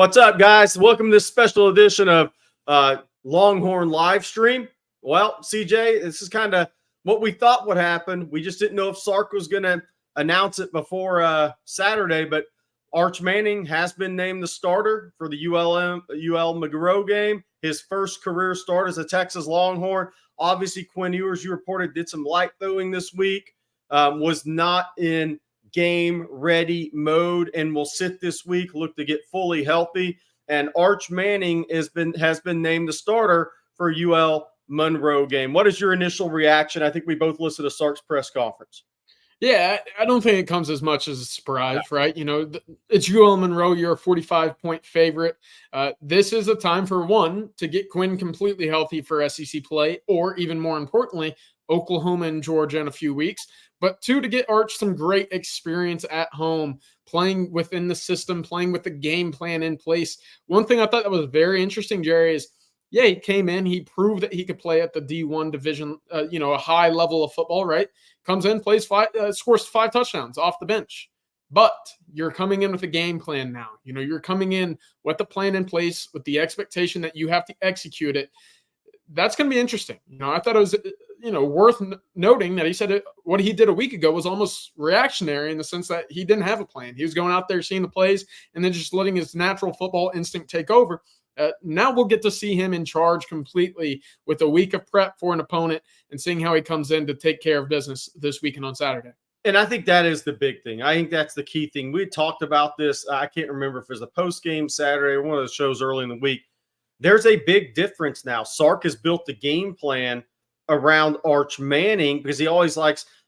What's up, guys? Welcome to this special edition of Longhorn Livestream. Well, CJ, this is kind of what we thought would happen. We just didn't know if Sark was going to announce it before Saturday, but Arch Manning has been named the starter for the UL McGraw game, his first career start as a Texas Longhorn. Obviously, Quinn Ewers, you reported, did some light throwing this week, was not in game-ready mode and will sit this week, look to get fully healthy. And Arch Manning has been named the starter for UL Monroe game. What is your initial reaction? I think we both listened to Sark's press conference. Yeah, I don't think it comes as much as a surprise, right? You know, it's UL Monroe. You're a 45-point favorite. This is a time for one to get Quinn completely healthy for SEC play, or even more importantly, Oklahoma and Georgia in a few weeks. But two, to get Arch some great experience at home, playing within the system, playing with the game plan in place. One thing I thought that was very interesting, Jerry, is yeah, he came in, he proved that he could play at the D1 division, a high level of football, right? Comes in, plays scores 5 touchdowns off the bench. But you're coming in with a game plan now. You know, you're coming in with the plan in place, with the expectation that you have to execute it. That's going to be interesting. You know, I thought it was, worth noting that he said what he did a week ago was almost reactionary in the sense that he didn't have a plan. He was going out there, seeing the plays, and then just letting his natural football instinct take over. Now we'll get to see him in charge completely with a week of prep for an opponent and seeing how he comes in to take care of business this weekend on Saturday. And I think that is the big thing. I think that's the key thing. We talked about this. I can't remember if it was a post-game Saturday or one of the shows early in the week. There's a big difference now. Sark has built the game plan around Arch Manning because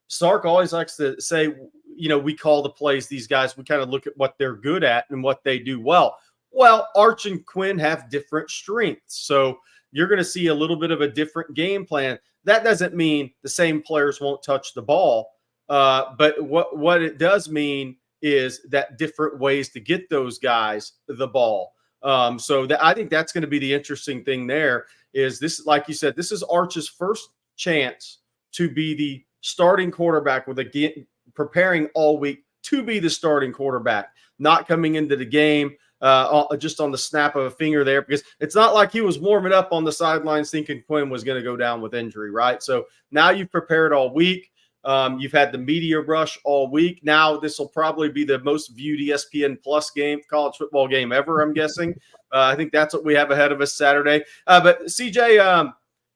Sark always likes to say, we call the plays, these guys, we kind of look at what they're good at and what they do well. Well, Arch and Quinn have different strengths. So you're going to see a little bit of a different game plan. That doesn't mean the same players won't touch the ball. But what it does mean is that different ways to get those guys the ball. I think that's going to be the interesting thing there is this, like you said, this is Arch's first chance to be the starting quarterback preparing all week to be the starting quarterback, not coming into the game just on the snap of a finger there, because it's not like he was warming up on the sidelines thinking Quinn was going to go down with injury, right? So now you've prepared all week. You've had the media rush all week. Now this will probably be the most viewed ESPN Plus college football game ever, I'm guessing. I think that's what we have ahead of us Saturday. But CJ,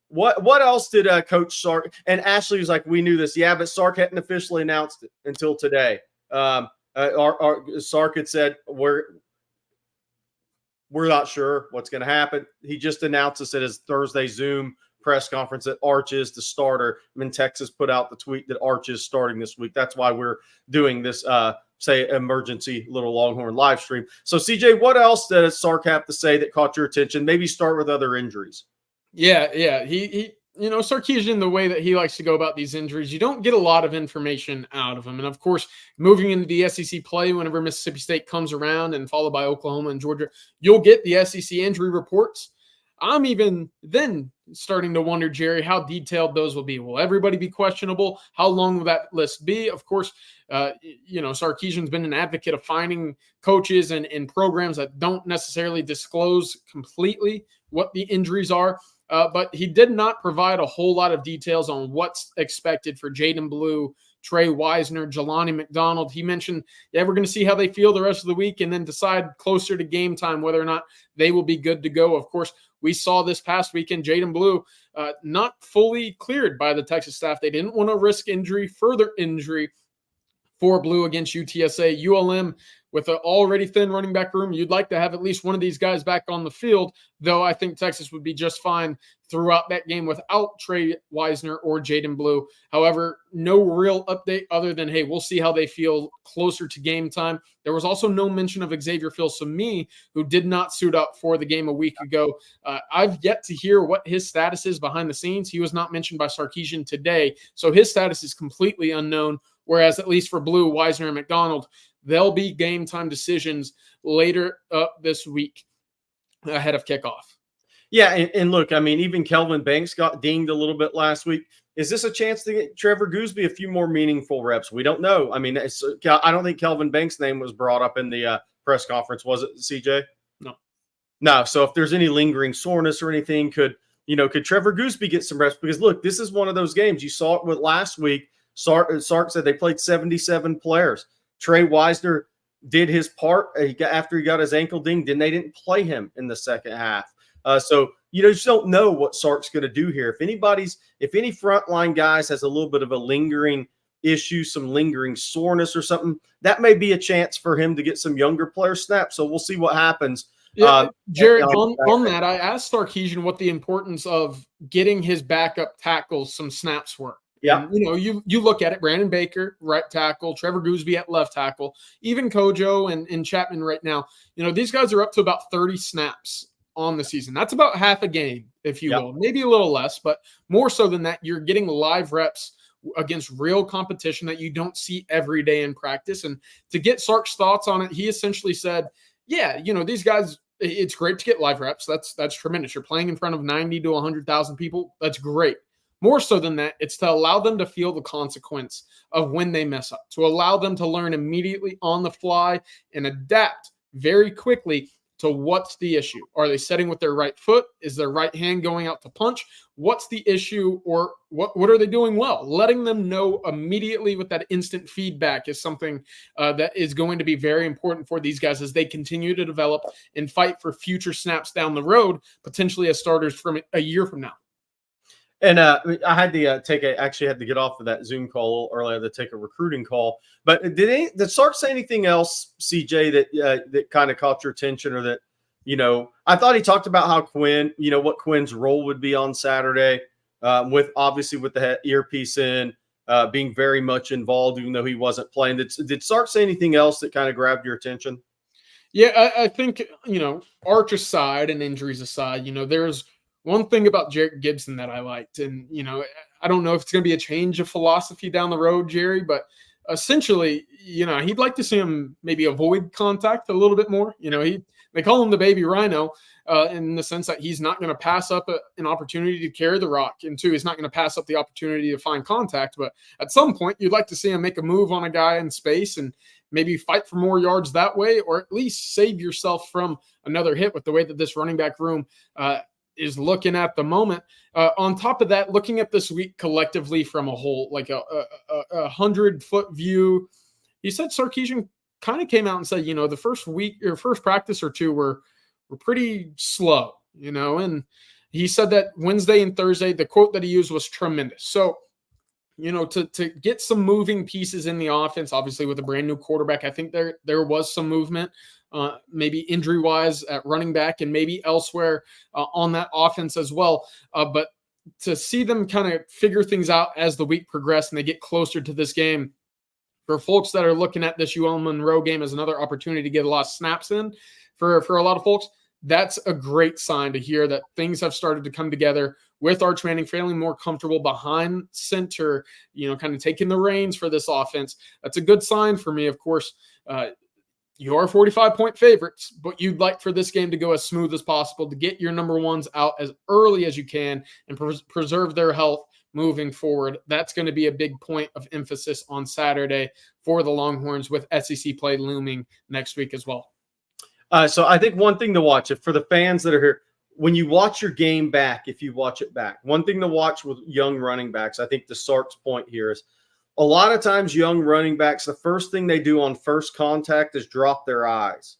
what else did Coach Sark – and Ashley was like, we knew this. Yeah, but Sark hadn't officially announced it until today. Sark had said, we're not sure what's going to happen. He just announced this at his Thursday Zoom press conference that Arch is the starter. I mean, Texas put out the tweet that Arch is starting this week. That's why we're doing this, emergency little Longhorn live stream. So, CJ, what else does Sark have to say that caught your attention? Maybe start with other injuries. Yeah. He Sarkisian, the way that he likes to go about these injuries, you don't get a lot of information out of him. And, of course, moving into the SEC play whenever Mississippi State comes around and followed by Oklahoma and Georgia, you'll get the SEC injury reports. I'm even then starting to wonder, Jerry, how detailed those will be. Will everybody be questionable? How long will that list be? Of course, Sarkisian's been an advocate of finding coaches and programs that don't necessarily disclose completely what the injuries are. But he did not provide a whole lot of details on what's expected for Jaden Blue, Trey Wisner, Jelani McDonald. He mentioned, we're going to see how they feel the rest of the week and then decide closer to game time whether or not they will be good to go. Of course, we saw this past weekend, Jaden Blue not fully cleared by the Texas staff. They didn't want to risk further injury for Blue against UTSA. ULM, with an already thin running back room, you'd like to have at least one of these guys back on the field, though I think Texas would be just fine throughout that game without Trey Wisner or Jaden Blue. However, no real update other than, hey, we'll see how they feel closer to game time. There was also no mention of Xavier Phil-Sami, who did not suit up for the game a week ago. I've yet to hear what his status is behind the scenes. He was not mentioned by Sarkisian today, so his status is completely unknown, whereas at least for Blue, Wisner, and McDonald, there'll be game time decisions later this week ahead of kickoff. Yeah, and look, I mean, even Kelvin Banks got dinged a little bit last week. Is this a chance to get Trevor Gooseby a few more meaningful reps? We don't know. I mean, I don't think Kelvin Banks' name was brought up in the press conference, was it, CJ? No. No. So if there's any lingering soreness or anything, could Trevor Gooseby get some rest? Because look, this is one of those games. You saw it with last week. Sark said they played 77 players. Trey Wisner did his part after he got his ankle dinged, and they didn't play him in the second half. So you just don't know what Sark's going to do here. If any frontline guys has a little bit of a lingering issue, some lingering soreness or something, that may be a chance for him to get some younger players snaps. So we'll see what happens. Yeah, Jared, on that, I asked Sarkisian what the importance of getting his backup tackles some snaps were. Yeah. And, you look at it, Brandon Baker, right tackle, Trevor Gooseby at left tackle, even Kojo and Chapman right now. These guys are up to about 30 snaps on the season. That's about half a game, if you will. Maybe a little less, but more so than that, you're getting live reps against real competition that you don't see every day in practice. And to get Sark's thoughts on it, he essentially said, yeah, these guys, it's great to get live reps. That's tremendous. You're playing in front of 90 to 100,000 people. That's great. More so than that, it's to allow them to feel the consequence of when they mess up, to allow them to learn immediately on the fly and adapt very quickly to what's the issue. Are they setting with their right foot? Is their right hand going out to punch? What's the issue, or what are they doing well? Letting them know immediately with that instant feedback is something that is going to be very important for these guys as they continue to develop and fight for future snaps down the road, potentially as starters from a year from now. And I had to actually had to get off of that Zoom call earlier to take a recruiting call. But did Sark say anything else, CJ, that kind of caught your attention, or that I thought he talked about how Quinn, what Quinn's role would be on Saturday, with the earpiece in, being very much involved, even though he wasn't playing. Did Sark say anything else that kind of grabbed your attention? Yeah, I think Arch aside and injuries aside, there's one thing about Jarrett Gibson that I liked, and I don't know if it's going to be a change of philosophy down the road, Jerry, but essentially, he'd like to see him maybe avoid contact a little bit more. They call him the baby rhino in the sense that he's not going to pass up an opportunity to carry the rock, and two, he's not going to pass up the opportunity to find contact. But at some point, you'd like to see him make a move on a guy in space and maybe fight for more yards that way, or at least save yourself from another hit with the way that this running back room is looking at the moment. On top of that, looking at this week collectively from a whole, like a 100-foot view, he said Sarkisian kind of came out and said, the first week or first practice or two were pretty slow, and he said that Wednesday and Thursday, the quote that he used was tremendous. So, to get some moving pieces in the offense, obviously with a brand new quarterback, I think there was some movement. Maybe injury-wise at running back and maybe elsewhere on that offense as well. But to see them kind of figure things out as the week progressed and they get closer to this game, for folks that are looking at this ULM Monroe game as another opportunity to get a lot of snaps in, for a lot of folks, that's a great sign to hear that things have started to come together with Arch Manning feeling more comfortable behind center, kind of taking the reins for this offense. That's a good sign for me, of course. You are 45-point favorites, but you'd like for this game to go as smooth as possible, to get your number ones out as early as you can and preserve their health moving forward. That's going to be a big point of emphasis on Saturday for the Longhorns, with SEC play looming next week as well. So I think one thing to watch, for the fans that are here, when you watch your game back, if you watch it back, one thing to watch with young running backs, I think the Sark's point here is, a lot of times young running backs, the first thing they do on first contact is drop their eyes.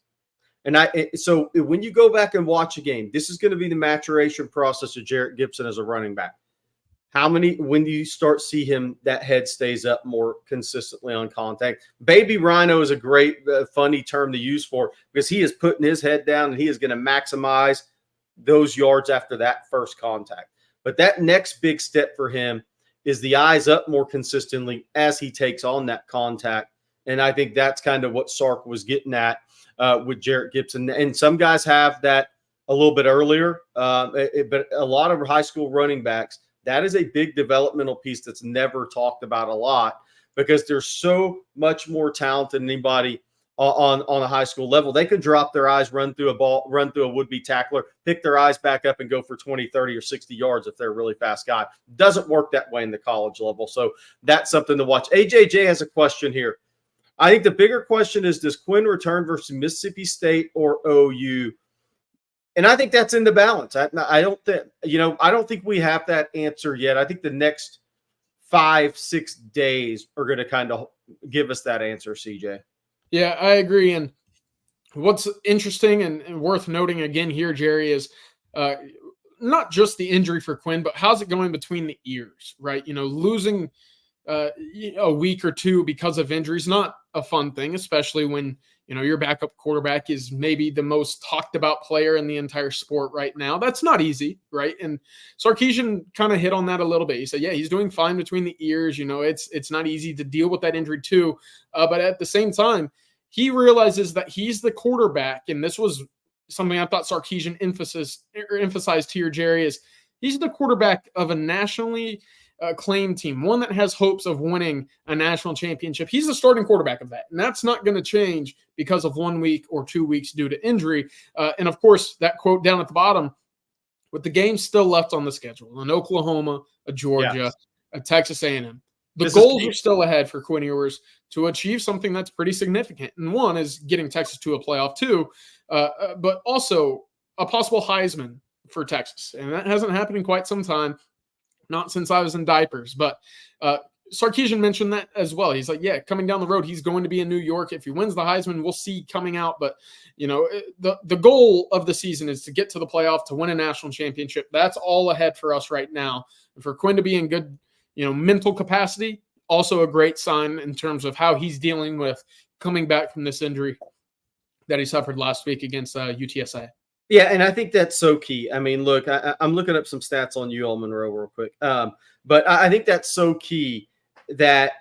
And so when you go back and watch a game, this is going to be the maturation process of Jarrett Gibson as a running back. When do you start see him, that head stays up more consistently on contact? Baby rhino is a great, funny term to use for, because he is putting his head down and he is going to maximize those yards after that first contact. But that next big step for him is the eyes up more consistently as he takes on that contact. And I think that's kind of what Sark was getting at with Jarrett Gibson. And some guys have that a little bit earlier, but a lot of high school running backs, that is a big developmental piece that's never talked about a lot, because they're so much more talented than anybody on a high school level. They can drop their eyes, run through a would-be tackler, pick their eyes back up and go for 20, 30, or 60 yards if they're a really fast guy. Doesn't work that way in the college level. So that's something to watch. AJJ has a question here. I think the bigger question is, does Quinn return versus Mississippi State or OU? And I think that's in the balance. I don't think, I don't think we have that answer yet. I think the next 5-6 days are going to kind of give us that answer, CJ. Yeah, I agree. And what's interesting and worth noting again here, Jerry, is not just the injury for Quinn, but how's it going between the ears, right? Losing a week or two because of injuries, not a fun thing, especially when, your backup quarterback is maybe the most talked about player in the entire sport right now. That's not easy, right? And Sarkisian kind of hit on that a little bit. He said, yeah, he's doing fine between the ears. It's not easy to deal with that injury too. But at the same time, he realizes that he's the quarterback. And this was something I thought Sarkisian emphasized here, Jerry, is he's the quarterback of a nationally claim team, one that has hopes of winning a national championship. He's the starting quarterback of that. And that's not going to change because of 1 week or 2 weeks due to injury. And of course, that quote down at the bottom, with the games still left on the schedule, an Oklahoma, a Georgia, a Texas A&M. The goals are still ahead for Quinn Ewers to achieve something that's pretty significant. And one is getting Texas to a playoff too, but also a possible Heisman for Texas. And that hasn't happened in quite some time. Not since I was in diapers, but Sarkisian mentioned that as well. He's like, yeah, coming down the road, he's going to be in New York. If he wins the Heisman, we'll see coming out. But, the goal of the season is to get to the playoff, to win a national championship. That's all ahead for us right now. And for Quinn to be in good, mental capacity, also a great sign in terms of how he's dealing with coming back from this injury that he suffered last week against UTSA. Yeah, and I think that's so key. I mean, look, I'm looking up some stats on UL Monroe real quick. But I think that's so key that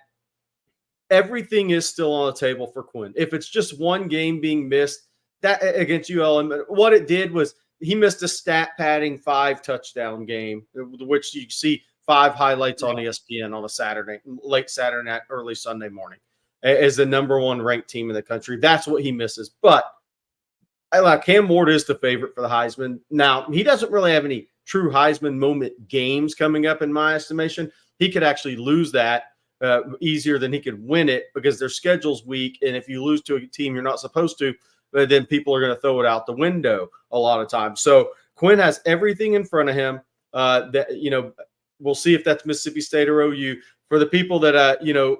everything is still on the table for Quinn. If it's just one game being missed, that against ULM, what it did was he missed a stat padding 5 touchdown game, which you see 5 highlights on ESPN on a Saturday, late Saturday night, early Sunday morning, as the number 1 ranked team in the country. That's what he misses. But Cam Ward is the favorite for the Heisman. Now, he doesn't really have any true Heisman moment games coming up in my estimation. He could actually lose that easier than he could win it because their schedule's weak. And if you lose to a team you're not supposed to, then people are going to throw it out the window a lot of times. So Quinn has everything in front of him. We'll see if that's Mississippi State or OU. For the people that,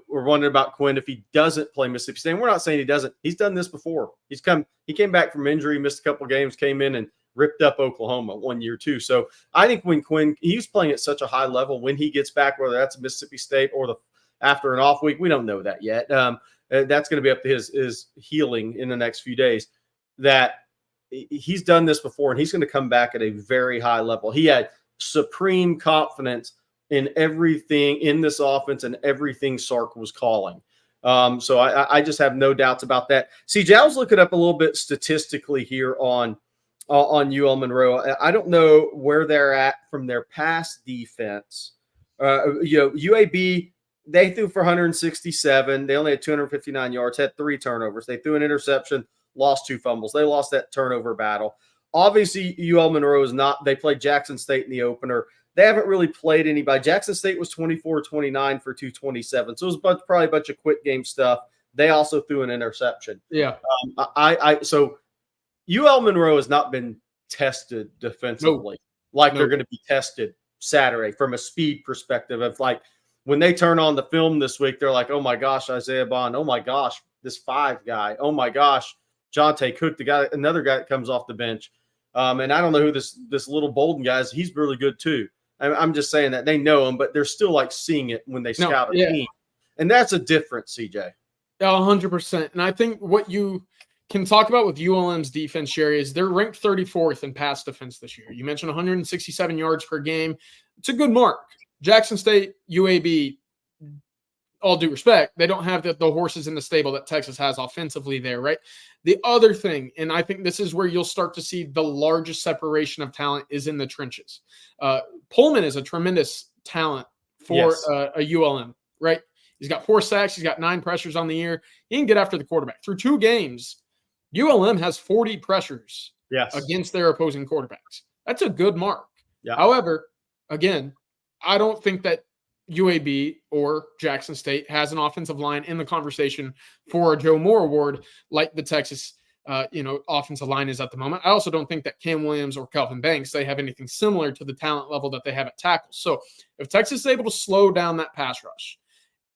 were wondering about Quinn, if he doesn't play Mississippi State, and we're not saying he doesn't. He's done this before. He came back from injury, missed a couple of games, came in and ripped up Oklahoma 1 year too. So I think when Quinn, he's playing at such a high level, when he gets back, whether that's Mississippi State or after an off week, we don't know that yet. That's going to be up to his healing in the next few days. That he's done this before, and he's going to come back at a very high level. He had supreme confidence in everything in this offense and everything Sark was calling. So I just have no doubts about that. CJ, I was looking up a little bit statistically here on UL Monroe. I don't know where they're at from their pass defense. UAB, they threw for 167. They only had 259 yards, had 3 turnovers. They threw an interception, lost 2 fumbles. They lost that turnover battle. Obviously, UL Monroe is not. They played Jackson State in the opener. They haven't really played anybody. Jackson State was 24-29 for 227. So it was probably a bunch of quick game stuff. They also threw an interception. Yeah. So UL Monroe has not been tested defensively they're going to be tested Saturday from a speed perspective of like when they turn on the film this week, they're like, oh my gosh, Isaiah Bond. Oh my gosh, this 5 guy. Oh my gosh, Jonte Cook, another guy that comes off the bench. And I don't know who this little Bolden guy is. He's really good too. I'm just saying that they know him, but they're still like seeing it when they scout a team. And that's a difference, CJ. Yeah, 100%. And I think what you can talk about with ULM's defense, Sherry, is they're ranked 34th in pass defense this year. You mentioned 167 yards per game. It's a good mark. Jackson State, UAB, all due respect, they don't have the horses in the stable that Texas has offensively there, right? The other thing, and I think this is where you'll start to see the largest separation of talent is in the trenches. Pullman is a tremendous talent for a ULM, right? He's got 4 sacks. He's got 9 pressures on the year. He can get after the quarterback. Through 2 games, ULM has 40 pressures against their opposing quarterbacks. That's a good mark. Yeah. However, again, I don't think that UAB or Jackson State has an offensive line in the conversation for a Joe Moore Award like the Texas offensive line is at the moment. I also don't think that Cam Williams or Kelvin Banks, they have anything similar to the talent level that they have at tackle. So if Texas is able to slow down that pass rush,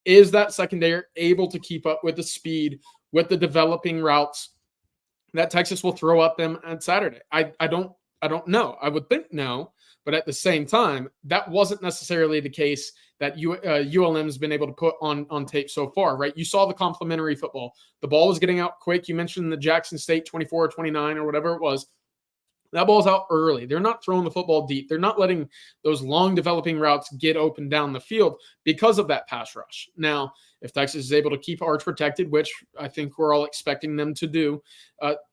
is that secondary able to keep up with the speed, with the developing routes that Texas will throw at them on Saturday? I don't know. I would think no, but at the same time, that wasn't necessarily the case that ULM has been able to put on tape so far, right? You saw the complementary football. The ball was getting out quick. You mentioned the Jackson State 24 or 29 or whatever it was. That ball's out early. They're not throwing the football deep. They're not letting those long developing routes get open down the field because of that pass rush. Now, if Texas is able to keep Arch protected, which I think we're all expecting them to do,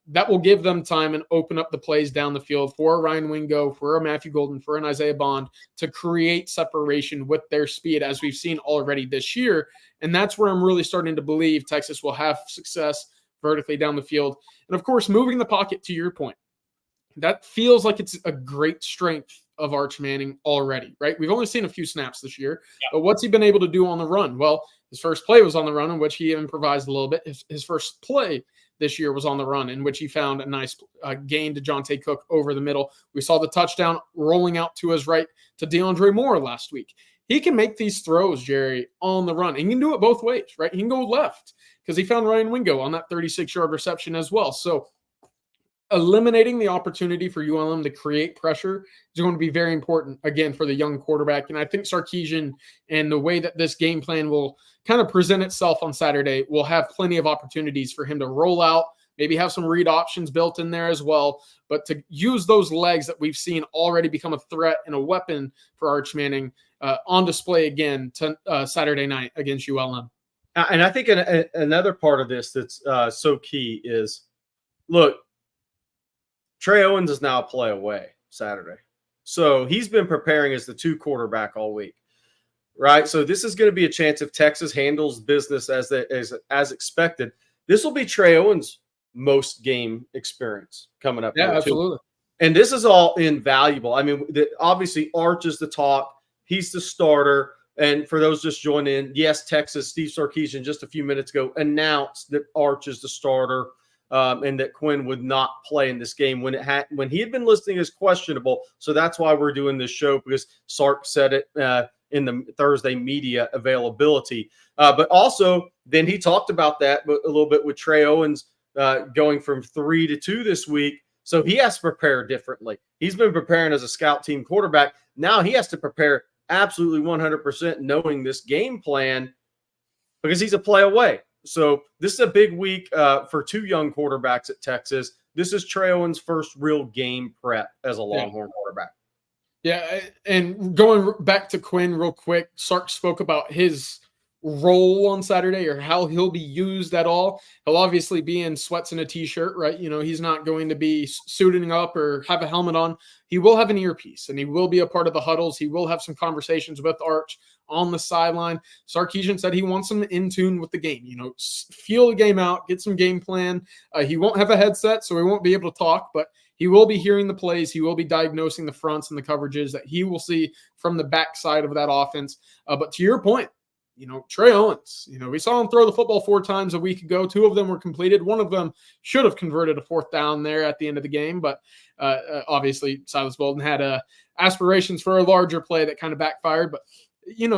that will give them time and open up the plays down the field for a Ryan Wingo, for a Matthew Golden, for an Isaiah Bond to create separation with their speed, as we've seen already this year. And that's where I'm really starting to believe Texas will have success vertically down the field. And of course, moving the pocket, to your point, that feels like it's a great strength of Arch Manning already, right? We've only seen a few snaps this year, but what's he been able to do on the run? Well, his first play was on the run, in which he improvised a little bit. His first play this year was on the run, in which he found a nice gain to Jonte Cook over the middle. We saw the touchdown rolling out to his right to DeAndre Moore last week. He can make these throws, Jerry, on the run. And he can do it both ways, right? He can go left because he found Ryan Wingo on that 36-yard reception as well. So eliminating the opportunity for ULM to create pressure is going to be very important, again, for the young quarterback. And I think Sarkisian and the way that this game plan will kind of present itself on Saturday will have plenty of opportunities for him to roll out, maybe have some read options built in there as well, but to use those legs that we've seen already become a threat and a weapon for Arch Manning on display again to Saturday night against ULM. And I think another part of this that's so key is, look, Trey Owens is now a play away Saturday. So he's been preparing as the 2 quarterback all week, right? So this is going to be a chance if Texas handles business as expected. This will be Trey Owens' most game experience coming up. Yeah, absolutely. Too. And this is all invaluable. I mean, obviously Arch is the talk. He's the starter. And for those just joining in, yes, Texas, Steve Sarkisian just a few minutes ago announced that Arch is the starter. And that Quinn would not play in this game when he had been listing as questionable. So that's why we're doing this show, because Sark said it in the Thursday media availability. But also, then he talked about that a little bit with Trey Owens going from 3 to 2 this week. So he has to prepare differently. He's been preparing as a scout team quarterback. Now he has to prepare absolutely 100% knowing this game plan because he's a play away. So this is a big week for 2 young quarterbacks at Texas. This is Trey Owens' first real game prep as a Longhorn quarterback. Yeah, and going back to Quinn real quick, Sark spoke about his role on Saturday or how he'll be used at all. He'll obviously be in sweats and a t-shirt, right? He's not going to be suiting up or have a helmet on. He will have an earpiece and he will be a part of the huddles. He will have some conversations with Arch on the sideline. Sarkisian said he wants him in tune with the game, feel the game out, get some game plan. He won't have a headset, so he won't be able to talk, but he will be hearing the plays. He will be diagnosing the fronts and the coverages that he will see from the backside of that offense. But to your point, Trey Owens, we saw him throw the football 4 times a week ago. 2 of them were completed. One of them should have converted a 4th down there at the end of the game. But obviously Silas Bolden had aspirations for a larger play that kind of backfired. But,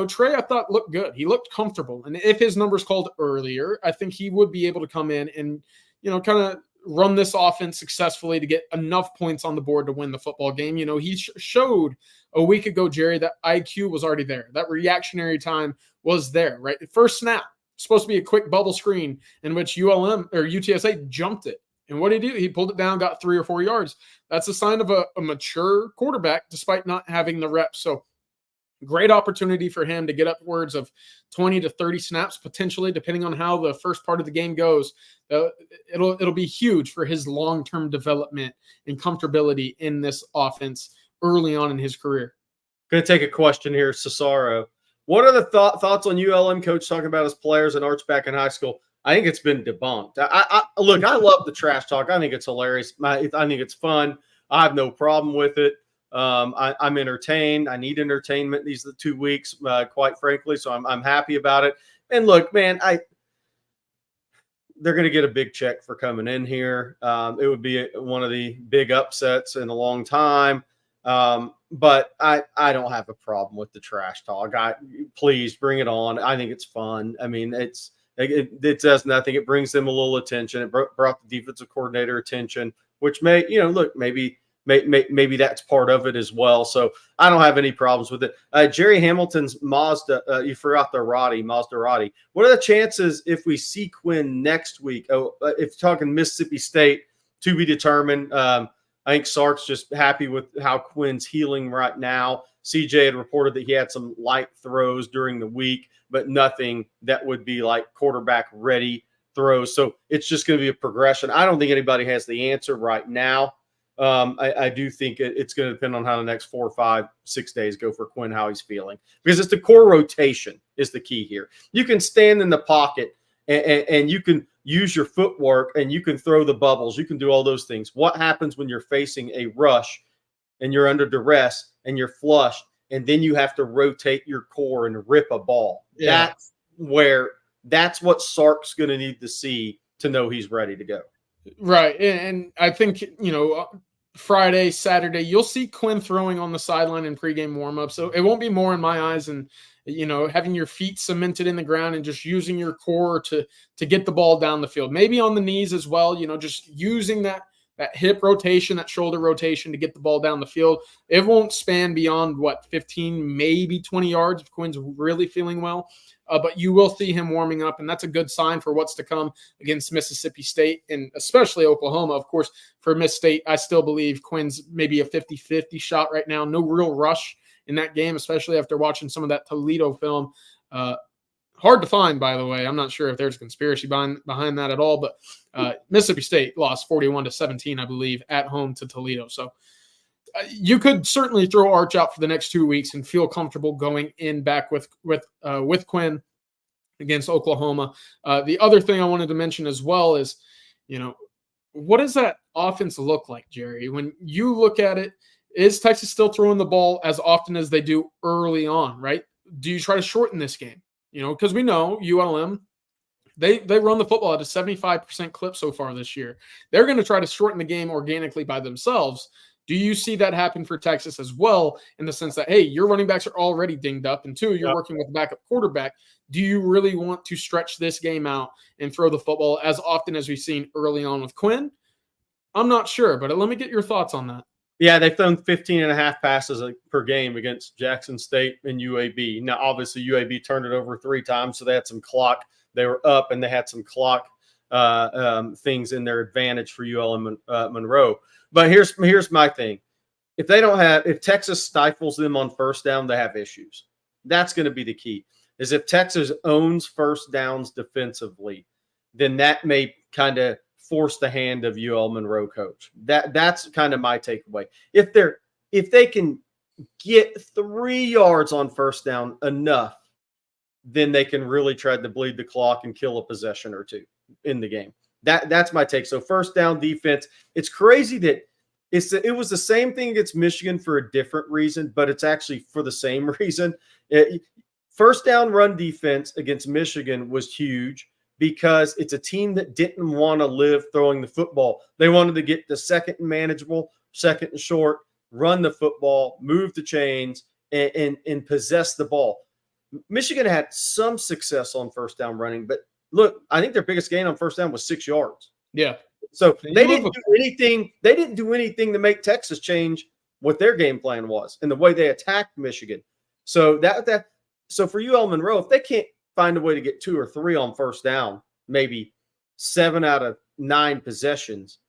Trey, I thought looked good. He looked comfortable. And if his numbers called earlier, I think he would be able to come in and, kind of run this offense successfully to get enough points on the board to win the football game. He showed a week ago, Jerry, that IQ was already there. That reactionary time was there, right? The first snap, supposed to be a quick bubble screen in which ULM or UTSA jumped it. And what did he do? He pulled it down, got 3 or 4 yards. That's a sign of a mature quarterback, despite not having the reps. So great opportunity for him to get upwards of 20 to 30 snaps, potentially, depending on how the first part of the game goes. It'll be huge for his long-term development and comfortability in this offense early on in his career. Going to take a question here, Cesaro. What are the thoughts on ULM coach talking about his players and Arch back in high school? I think it's been debunked. I love the trash talk. I think it's hilarious. I think it's fun. I have no problem with it. I'm entertained. I need entertainment these 2 weeks, quite frankly. So I'm happy about it. And look, man, they're going to get a big check for coming in here. It would be one of the big upsets in a long time. But I don't have a problem with the trash talk. Please bring it on. I think it's fun. I mean, it does nothing. It brings them a little attention. It brought the defensive coordinator attention, which may, look, maybe that's part of it as well. So I don't have any problems with it. Jerry Hamilton's Mazda, you forgot the Maserati. What are the chances if we see Quinn next week? Oh, if you're talking Mississippi State, to be determined. I think Sark's just happy with how Quinn's healing right now. CJ had reported that he had some light throws during the week, but nothing that would be like quarterback ready throws. So it's just going to be a progression. I don't think anybody has the answer right now. I do think it's going to depend on how the next 4, 5, 6 days go for Quinn, how he's feeling, because it's the core rotation is the key here. You can stand in the pocket and you can use your footwork and you can throw the bubbles. You can do all those things. What happens when you're facing a rush and you're under duress and you're flushed and then you have to rotate your core and rip a ball? Yeah. That's what Sark's going to need to see to know he's ready to go. Right. And I think, Friday, Saturday, you'll see Quinn throwing on the sideline in pregame warmup. So it won't be more in my eyes and, having your feet cemented in the ground and just using your core to get the ball down the field. Maybe on the knees as well, just using that hip rotation, that shoulder rotation to get the ball down the field. It won't span beyond 15, maybe 20 yards if Quinn's really feeling well. But you will see him warming up, and that's a good sign for what's to come against Mississippi State and especially Oklahoma. Of course, for Miss State, I still believe Quinn's maybe a 50-50 shot right now. No real rush in that game, especially after watching some of that Toledo film. Hard to find, by the way. I'm not sure if there's a conspiracy behind that at all, but Mississippi State lost 41-17, I believe, at home to Toledo. So you could certainly throw Arch out for the next 2 weeks and feel comfortable going in back with Quinn against Oklahoma. The other thing I wanted to mention as well is, what does that offense look like, Jerry? When you look at it, is Texas still throwing the ball as often as they do early on, right? Do you try to shorten this game? Because we know ULM, they run the football at a 75% clip so far this year. They're going to try to shorten the game organically by themselves. Do you see that happen for Texas as well, in the sense that, hey, your running backs are already dinged up, and two, you're working with a backup quarterback? Do you really want to stretch this game out and throw the football as often as we've seen early on with Quinn? I'm not sure, but let me get your thoughts on that. Yeah, they've thrown 15.5 passes per game against Jackson State and UAB. Now, obviously, UAB turned it over 3 times, so they had some clock. They were up, and they had some clock things in their advantage for ULM Monroe. But here's my thing: if Texas stifles them on first down, they have issues. That's going to be the key. Is if Texas owns first downs defensively, then that may kind of force the hand of UL Monroe coach. That's kind of my takeaway. If they can get 3 yards on first down enough, then they can really try to bleed the clock and kill a possession or two in the game. That's my take. So first down defense, it's crazy that it was the same thing against Michigan for a different reason, but it's actually for the same reason. First down run defense against Michigan was huge because it's a team that didn't want to live throwing the football. They wanted to get the second and manageable, second and short, run the football, move the chains, and possess the ball. Michigan had some success on first down running, but look, I think their biggest gain on first down was 6 yards. Yeah. So they didn't do anything. They didn't do anything to make Texas change what their game plan was and the way they attacked Michigan. So so for UL Monroe, if they can't find a way to get 2 or 3 on first down, maybe 7 out of 9 possessions,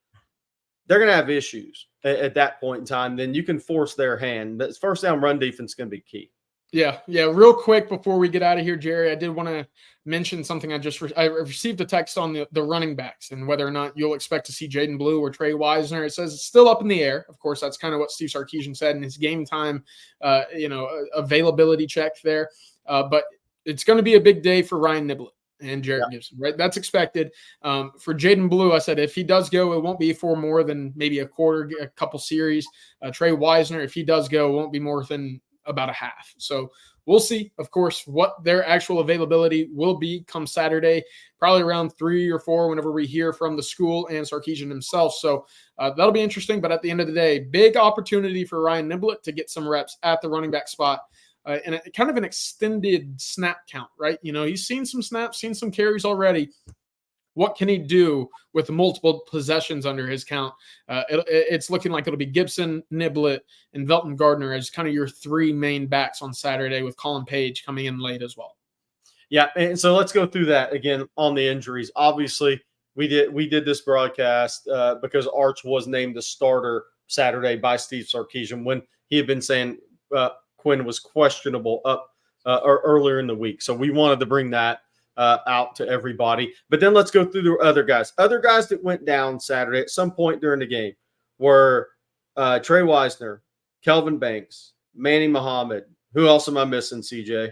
they're going to have issues at that point in time. Then you can force their hand. But first down run defense is going to be key. Yeah. Real quick before we get out of here, Jerry, I did want to mention something. I received a text on the running backs and whether or not you'll expect to see Jaden Blue or Trey Wisner. It says it's still up in the air. Of course, that's kind of what Steve Sarkisian said in his game time, availability check there. But it's going to be a big day for Ryan Niblett and Jarrett Gibson, right? That's expected. For Jaden Blue, I said if he does go, it won't be for more than maybe a couple series. Trey Wisner, if he does go, it won't be more than about a half. So we'll see, of course, what their actual availability will be come Saturday, probably around 3 or 4 whenever we hear from the school and Sarkisian himself. So that'll be interesting. But at the end of the day, big opportunity for Ryan Niblett to get some reps at the running back spot. And kind of an extended snap count, right? He's seen some snaps, seen some carries already. What can he do with multiple possessions under his count? It's looking like it'll be Gibson, Niblett, and Velton Gardner as kind of your 3 main backs on Saturday, with Colin Page coming in late as well. Yeah, and so let's go through that again on the injuries. Obviously, we did this broadcast because Arch was named the starter Saturday by Steve Sarkisian when he had been saying Quinn was questionable or earlier in the week. So we wanted to bring that out to everybody. But then let's go through the other guys. Other guys that went down Saturday at some point during the game were Trey Wisner, Kelvin Banks, Manny Muhammad. Who else am I missing, CJ?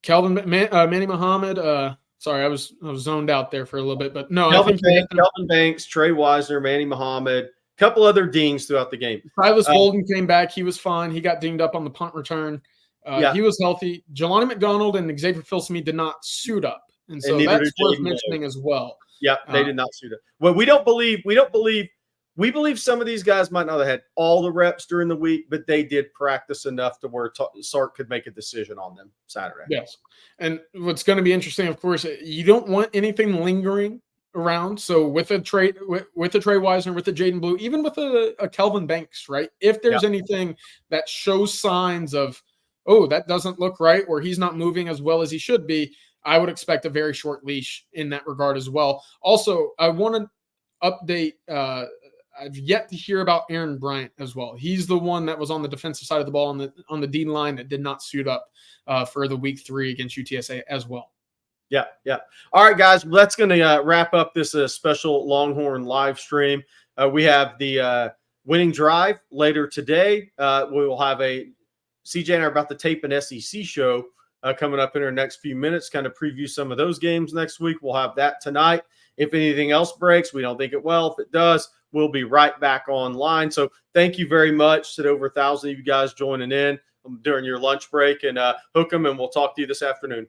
Manny Muhammad. Sorry, I was zoned out there for a little bit, but no, Kelvin Banks, Trey Wisner, Manny Muhammad. Couple other dings throughout the game. Silas Bolden came back. He was fine. He got dinged up on the punt return. He was healthy. Jelani McDonald and Xavier Filsaime did not suit up. And so that's worth mentioning as well. Yeah, they did not suit up. Well, we believe some of these guys might not have had all the reps during the week, but they did practice enough to where Sark could make a decision on them Saturday. Yes. And what's going to be interesting, of course, you don't want anything lingering around. So with a Trey Wisner, with a Jaden Blue, even with a Kelvin Banks, right? If there's anything that shows signs of, oh, that doesn't look right, or he's not moving as well as he should be, I would expect a very short leash in that regard as well. Also, I want to update. I've yet to hear about Aaron Bryant as well. He's the one that was on the defensive side of the ball on the D line that did not suit up for the week 3 against UTSA as well. Yeah. All right, guys, that's going to wrap up this special Longhorn live stream. We have the winning drive later today. We will have CJ and I are about to tape an SEC show coming up in our next few minutes, kind of preview some of those games next week. We'll have that tonight. If anything else breaks, we don't think it will. If it does, we'll be right back online. So thank you very much to over 1,000 of you guys joining in during your lunch break, and hook 'em, and we'll talk to you this afternoon.